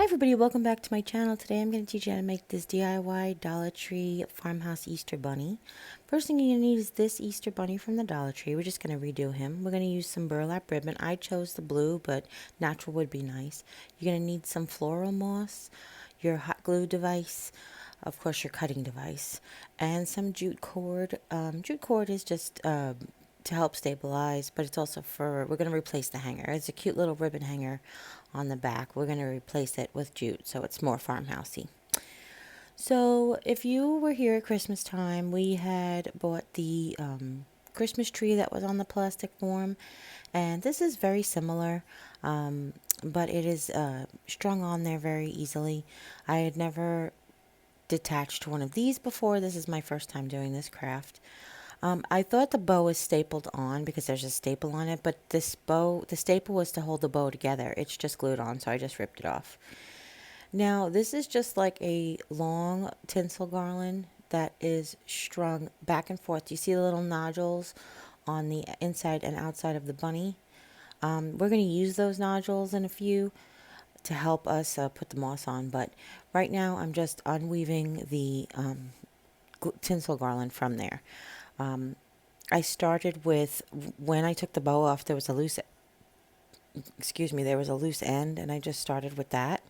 everybody, welcome back to my channel. Today I'm going to teach you how to make this DIY Dollar Tree Farmhouse Easter Bunny. First thing you're going to need is this Easter Bunny from the Dollar Tree. We're just going to redo him. We're going to use some burlap ribbon. I chose the blue, but natural would be nice. You're going to need some floral moss, your hot glue device, of course your cutting device, and some jute cord. Jute cord is just to help stabilize, but it's also we're going to replace the hanger. It's a cute little ribbon hanger on the back. We're going to replace it with jute so it's more farmhousey. So if you were here at Christmas time, we had bought the Christmas tree that was on the plastic form, and this is very similar, but it is strung on there very easily. I had never detached one of these before. This is my first time doing this craft. I thought the bow was stapled on because there's a staple on it, but the staple was to hold the bow together. It's just glued on, so I just ripped it off. Now, this is just like a long tinsel garland that is strung back and forth. You see the little nodules on the inside and outside of the bunny? We're going to use those nodules in a few to help us put the moss on, but right now I'm just unweaving the tinsel garland from there. I started with, when I took the bow off, there was a loose end, and I just started with that.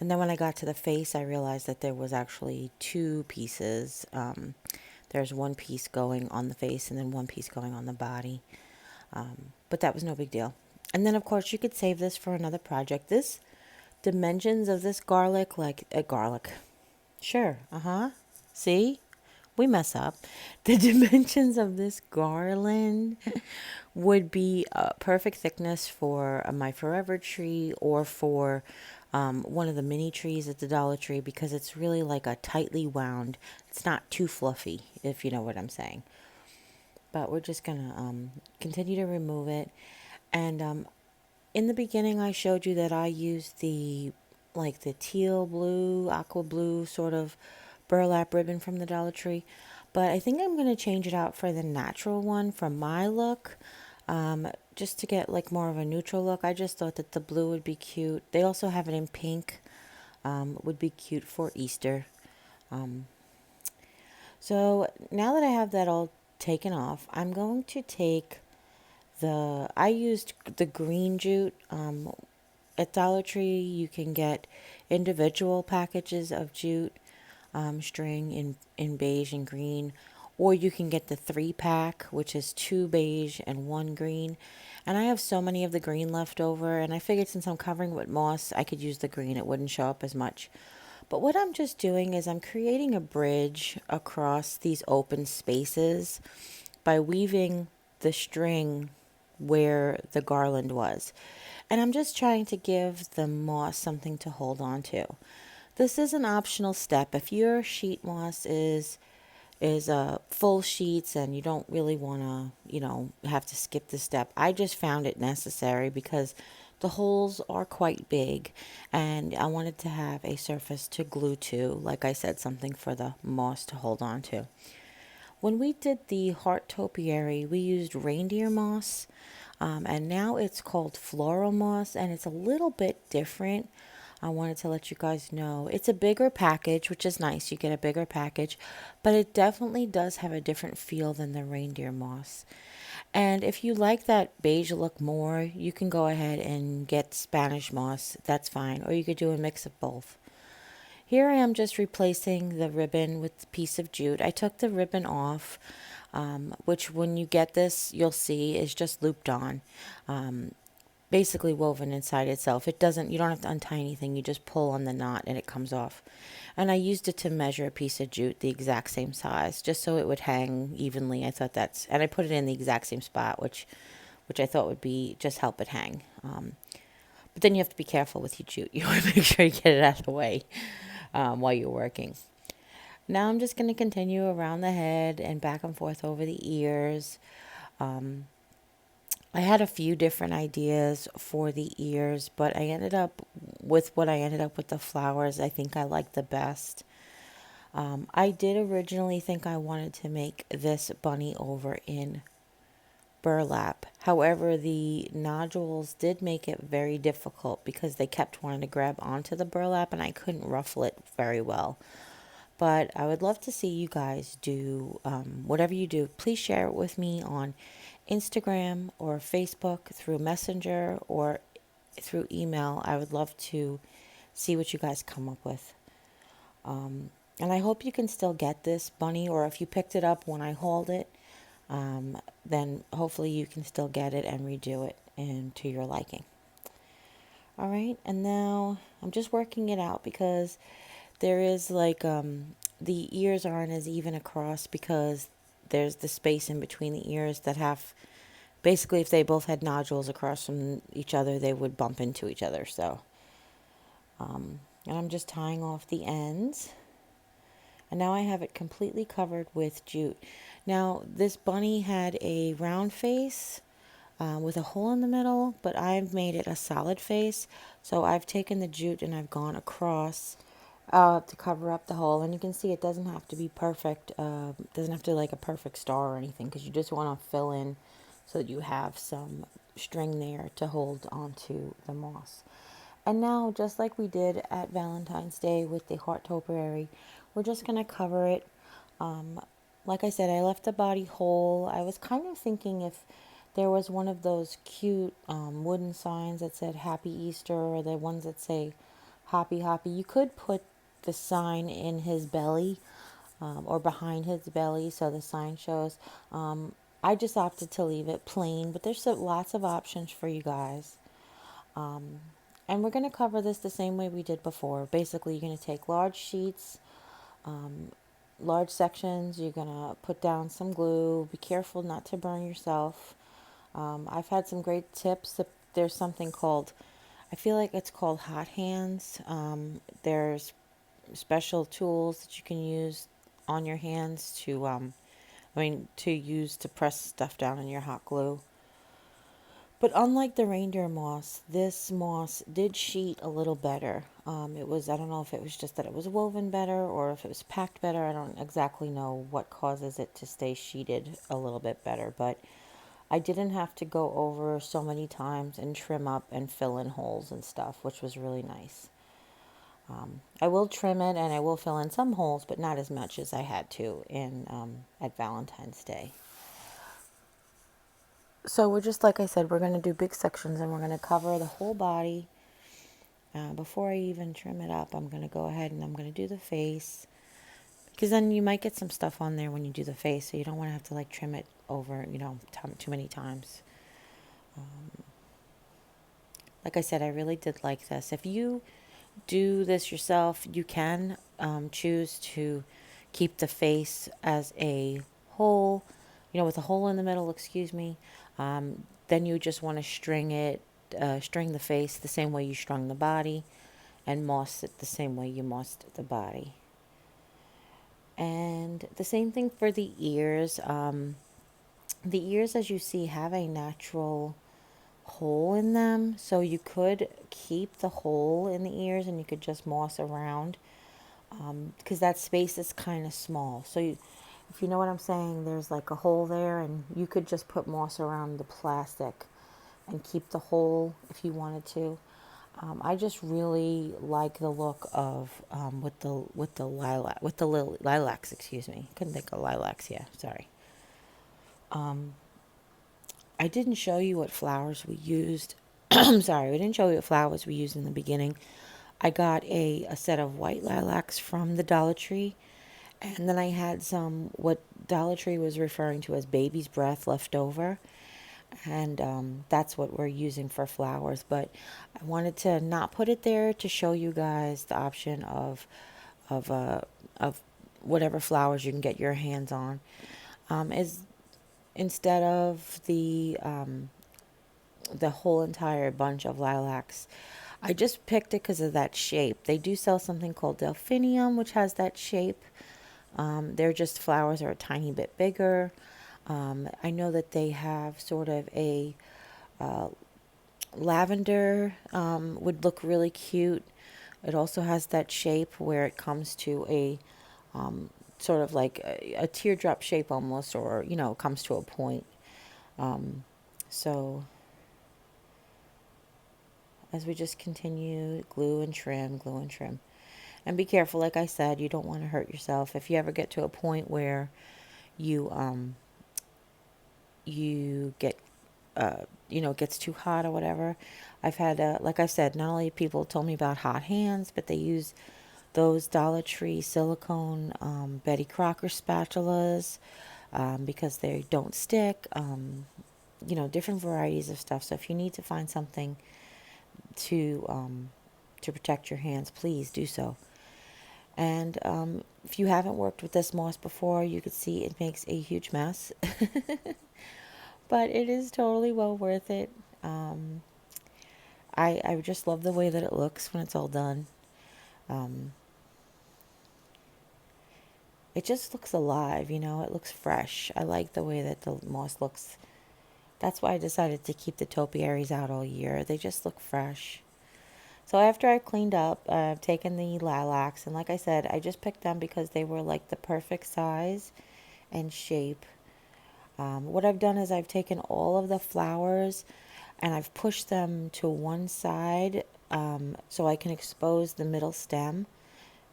And then when I got to the face, I realized that there was actually two pieces. There's one piece going on the face and then one piece going on the body. But that was no big deal. And then, of course, you could save this for another project. This dimensions of this garlic, like a garlic. Sure, see? We mess up. The dimensions of this garland would be perfect thickness for my forever tree or for one of the mini trees at the Dollar Tree, because it's really like a tightly wound. It's not too fluffy, if you know what I'm saying. But we're just going to continue to remove it. And in the beginning, I showed you that I used the teal blue, aqua blue sort of burlap ribbon from the Dollar Tree, but I think I'm going to change it out for the natural one for my look, just to get like more of a neutral look. I just thought that the blue would be cute. They also have it in pink, would be cute for Easter. So now that I have that all taken off, I'm going to take I used the green jute. At Dollar Tree you can get individual packages of jute string in beige and green, or you can get the 3-pack, which is 2 beige and 1 green. And I have so many of the green left over, and I figured since I'm covering with moss, I could use the green. It wouldn't show up as much. But what I'm just doing is I'm creating a bridge across these open spaces by weaving the string where the garland was. And I'm just trying to give the moss something to hold on to. This is an optional step. If your sheet moss is full sheets and you don't really want to, have to skip this step, I just found it necessary because the holes are quite big and I wanted to have a surface to glue to, like I said, something for the moss to hold on to. When we did the heart topiary, we used reindeer moss, and now it's called floral moss, and it's a little bit different. I wanted to let you guys know. It's a bigger package, which is nice. You get a bigger package, but it definitely does have a different feel than the reindeer moss. And if you like that beige look more, you can go ahead and get Spanish moss. That's fine. Or you could do a mix of both. Here I am just replacing the ribbon with a piece of jute. I took the ribbon off, which when you get this, you'll see is just looped on. Basically woven inside itself. You don't have to untie anything. You just pull on the knot and it comes off. And I used it to measure a piece of jute the exact same size, just so it would hang evenly. And I put it in the exact same spot, which I thought would be just help it hang. But then you have to be careful with your jute. You want to make sure you get it out of the way while you're working. Now I'm just going to continue around the head and back and forth over the ears. I had a few different ideas for the ears, but I ended up with the flowers. I think I like the best. I did originally think I wanted to make this bunny over in burlap. However, the nodules did make it very difficult because they kept wanting to grab onto the burlap and I couldn't ruffle it very well. But I would love to see you guys do whatever you do. Please share it with me on Instagram or Facebook through Messenger or through email. I would love to see what you guys come up with. And I hope you can still get this bunny, or if you picked it up when I hauled it, then hopefully you can still get it and redo it and to your liking. All right, and now I'm just working it out because there is like the ears aren't as even across because there's the space in between the ears that have basically, if they both had nodules across from each other, they would bump into each other. So, and I'm just tying off the ends. And now I have it completely covered with jute. Now, this bunny had a round face with a hole in the middle, but I've made it a solid face. So I've taken the jute and I've gone across to cover up the hole. And you can see it doesn't have to be perfect. It doesn't have to like a perfect star or anything, because you just want to fill in so that you have some string there to hold onto the moss. And now, just like we did at Valentine's Day with the heart topiary, we're just going to cover it. Um, like I said, I left the body whole. I was kind of thinking if there was one of those cute wooden signs that said Happy Easter, or the ones that say Happy Happy, you could put the sign in his belly or behind his belly so the sign shows. I just opted to leave it plain, but there's lots of options for you guys. And we're going to cover this the same way we did before. Basically, you're going to take large sheets, large sections. You're going to put down some glue. Be careful not to burn yourself. I've had some great tips. There's something called, I feel like it's called hot hands. There's special tools that you can use on your hands to, to use to press stuff down in your hot glue. But unlike the reindeer moss, this moss did sheet a little better. I don't know if it was just that it was woven better or if it was packed better. I don't exactly know what causes it to stay sheeted a little bit better, but I didn't have to go over so many times and trim up and fill in holes and stuff, which was really nice. I will trim it and I will fill in some holes, but not as much as I had to at Valentine's Day. So we're just, like I said, we're going to do big sections and we're going to cover the whole body. Before I even trim it up, I'm going to go ahead and I'm going to do the face. Because then you might get some stuff on there when you do the face, so you don't want to have to like trim it over, too many times. Like I said, I really did like this. If you do this yourself, you can choose to keep the face as a hole, with a hole in the middle, excuse me. Then you just want to string the face the same way you strung the body, and moss it the same way you mossed the body. And the same thing for the ears. The ears, as you see, have a natural hole in them, so you could keep the hole in the ears and you could just moss around, because that space is kind of small. So if you know what I'm saying, there's like a hole there and you could just put moss around the plastic and keep the hole if you wanted to. I just really like the look of with the lilacs, excuse me. Couldn't think of lilacs. Yeah, sorry. I didn't show you what flowers we used. I'm sorry, we didn't show you what flowers we used in the beginning. I got a set of white lilacs from the Dollar Tree, and then I had some what Dollar Tree was referring to as baby's breath left over, and that's what we're using for flowers. But I wanted to not put it there to show you guys the option of uh, of whatever flowers you can get your hands on. Is instead of the whole entire bunch of lilacs, I just picked it because of that shape. They do sell something called delphinium, which has that shape. They're just flowers that are a tiny bit bigger. I know that they have sort of a lavender, would look really cute. It also has that shape where it comes to a sort of like a teardrop shape almost, or comes to a point. So as we just continue, glue and trim, glue and trim. And be careful, like I said, you don't want to hurt yourself. If you ever get to a point where you you get it gets too hot or whatever. I've had, like I said, not only people told me about hot hands, but they use those Dollar Tree silicone Betty Crocker spatulas because they don't stick. Different varieties of stuff. So if you need to find something to protect your hands, please do so. And if you haven't worked with this moss before, you could see it makes a huge mess. But it is totally well worth it. I just love the way that it looks when it's all done. Um, it just looks alive, it looks fresh. I like the way that the moss looks. That's why I decided to keep the topiaries out all year. They just look fresh. So after I cleaned up, I've taken the lilacs, and like I said, I just picked them because they were like the perfect size and shape. What I've done is I've taken all of the flowers and I've pushed them to one side so I can expose the middle stem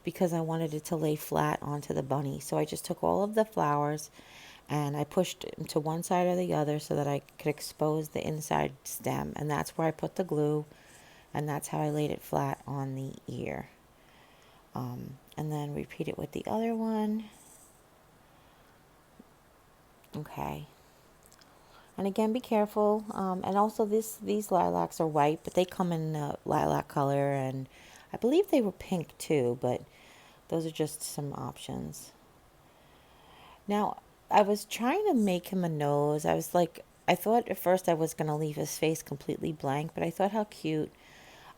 because I wanted it to lay flat onto the bunny. So I just took all of the flowers and I pushed them to one side or the other so that I could expose the inside stem. And that's where I put the glue, and that's how I laid it flat on the ear. And then repeat it with the other one. Okay. And again, be careful. And also, these lilacs are white, but they come in lilac color, and I believe they were pink too. But those are just some options. Now, I was trying to make him a nose. I thought at first I was going to leave his face completely blank, but I thought how cute.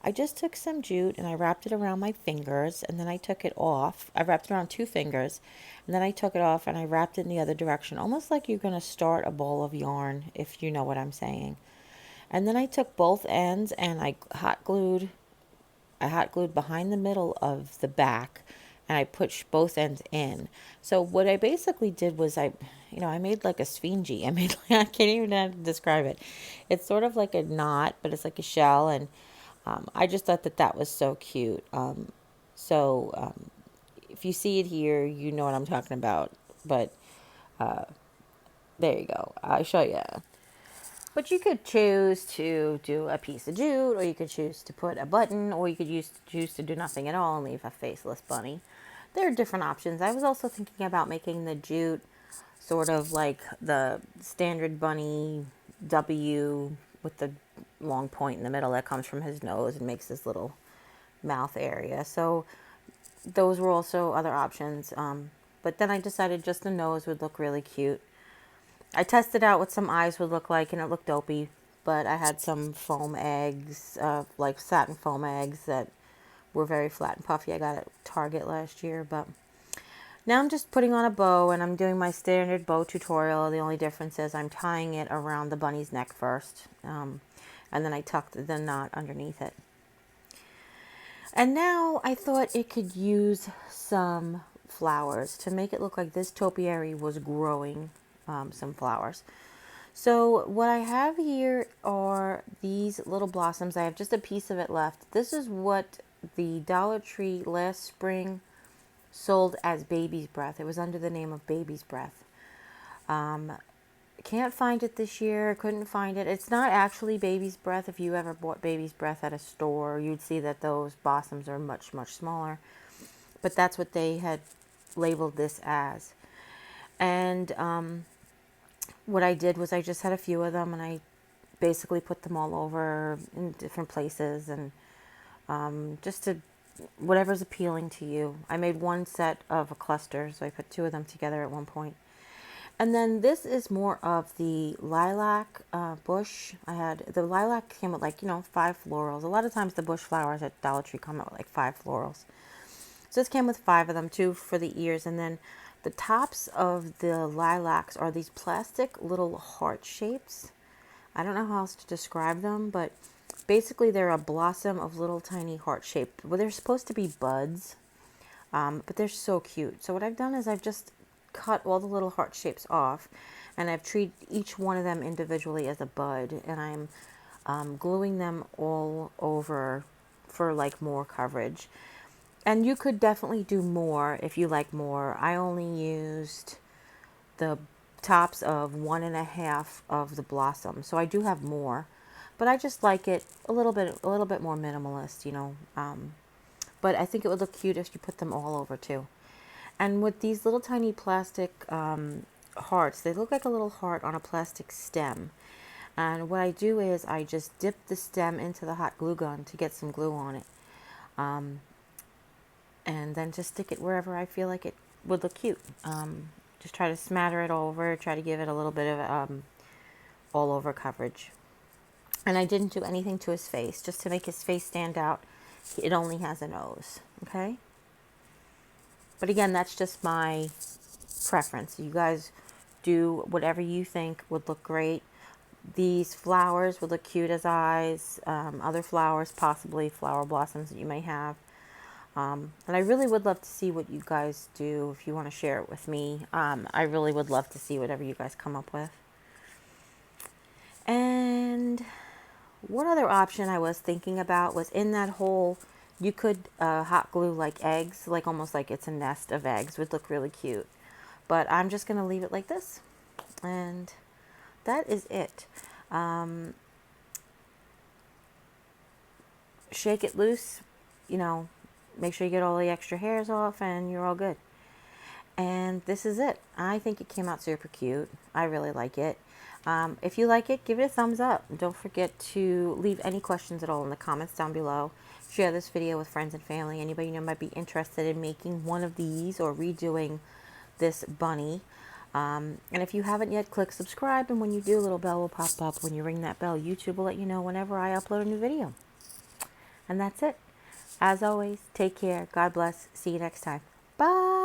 I just took some jute and I wrapped it around my fingers, and then I took it off. I wrapped it around two fingers, and then I took it off and I wrapped it in the other direction, almost like you're going to start a ball of yarn, if you know what I'm saying. And then I took both ends and I hot glued behind the middle of the back, and I pushed both ends in. So what I basically did was I made like a sphingy. I can't even know how to describe it. It's sort of like a knot, but it's like a shell, and I just thought that was so cute. So if you see it here, you know what I'm talking about. But there you go. I'll show you. But you could choose to do a piece of jute, or you could choose to put a button, or you could choose to do nothing at all and leave a faceless bunny. There are different options. I was also thinking about making the jute sort of like the standard bunny W with the long point in the middle that comes from his nose and makes this little mouth area. So those were also other options. But then I decided just the nose would look really cute. I tested out what some eyes would look like, and it looked dopey. But I had some foam eggs, like satin foam eggs that were very flat and puffy. I got at Target last year. But now I'm just putting on a bow, and I'm doing my standard bow tutorial. The only difference is I'm tying it around the bunny's neck first. And then I tucked the knot underneath it. And now I thought it could use some flowers to make it look like this topiary was growing some flowers. So what I have here are these little blossoms. I have just a piece of it left. This is what the Dollar Tree last spring sold as baby's breath. It was under the name of baby's breath. Can't find it this year. Couldn't find it. It's not actually baby's breath. If you ever bought baby's breath at a store, you'd see that those blossoms are much, much smaller. But that's what they had labeled this as. And what I did was I just had a few of them, and I basically put them all over in different places, and just to whatever's appealing to you. I made one set of a cluster, so I put two of them together at one point. And then this is more of the lilac bush. The lilac came with 5 florals. A lot of times the bush flowers at Dollar Tree come out with 5 florals. So this came with 5 of them, 2 for the ears, and then the tops of the lilacs are these plastic little heart shapes. I don't know how else to describe them, but basically they're a blossom of little tiny heart shape. Well, they're supposed to be buds, but they're so cute. So what I've done is I've just cut all the little heart shapes off, and I've treated each one of them individually as a bud, and I'm gluing them all over for like more coverage. And you could definitely do more if you like more. I only used the tops of 1.5 of the blossom, so I do have more, but I just like it a little bit more minimalist, you know. But I think it would look cute if you put them all over too. And with these little tiny plastic hearts, they look like a little heart on a plastic stem. And what I do is I just dip the stem into the hot glue gun to get some glue on it. And then just stick it wherever I feel like it would look cute. Just try to smatter it over, try to give it a little bit of all over coverage. And I didn't do anything to his face, just to make his face stand out. It only has a nose, okay? But again, that's just my preference. You guys do whatever you think would look great. These flowers would look cute as eyes. Other flowers, possibly flower blossoms that you may have. And I really would love to see what you guys do if you want to share it with me. I really would love to see whatever you guys come up with. And what other option I was thinking about was in that hole, you could hot glue like eggs, like almost like it's a nest of eggs, would look really cute. But I'm just going to leave it like this. And that is it. Shake it loose, you know, make sure you get all the extra hairs off and you're all good. And this is it. I think it came out super cute. I really like it. If you like it, give it a thumbs up. Don't forget to leave any questions at all in the comments down below. Share this video with friends and family. Anybody you know might be interested in making one of these or redoing this bunny. And if you haven't yet, click subscribe. And when you do, a little bell will pop up. When you ring that bell, YouTube will let you know whenever I upload a new video. And that's it. As always, take care. God bless. See you next time. Bye.